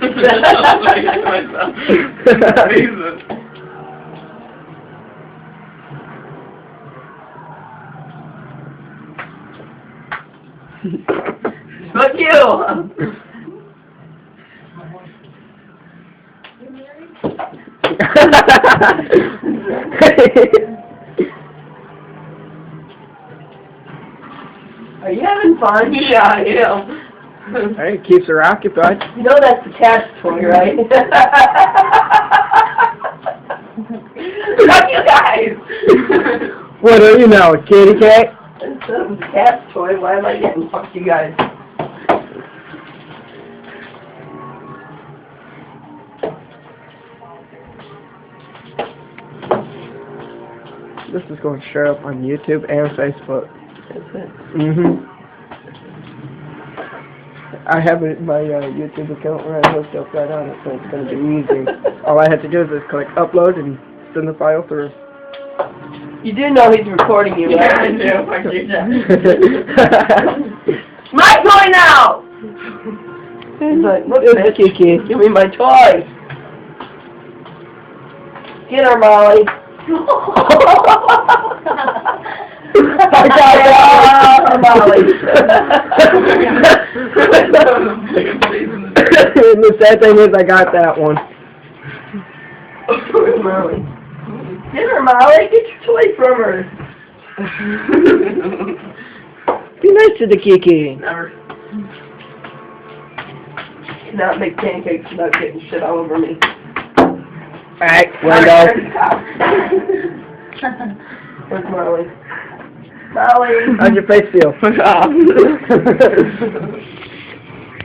Fuck you! Are you having fun? Yeah, I am. Hey, it keeps her occupied. You know that's the cat's toy, right? Fuck you guys! What are you now, a kitty cat? Instead of the cat's toy, why am I getting fuck you guys? This is going straight up on YouTube and Facebook. That's it. I have it in my YouTube account where I hooked up right on it, so it's going to be easy. All I have to do is just click upload and send the file through. You do know he's recording you, right? Yeah, I do. Fuck you, Jack. My toy now! He's like, look, bitch, Kiki. give me my toy. Get her, Molly. I got Molly. The sad thing is I got that one. Where's Molly? Get her, Molly. Get your toy from her. Be nice to the Kiki. Never. Cannot make pancakes without getting shit all over me. Alright, window. Where's Molly? Molly. How's your face feel?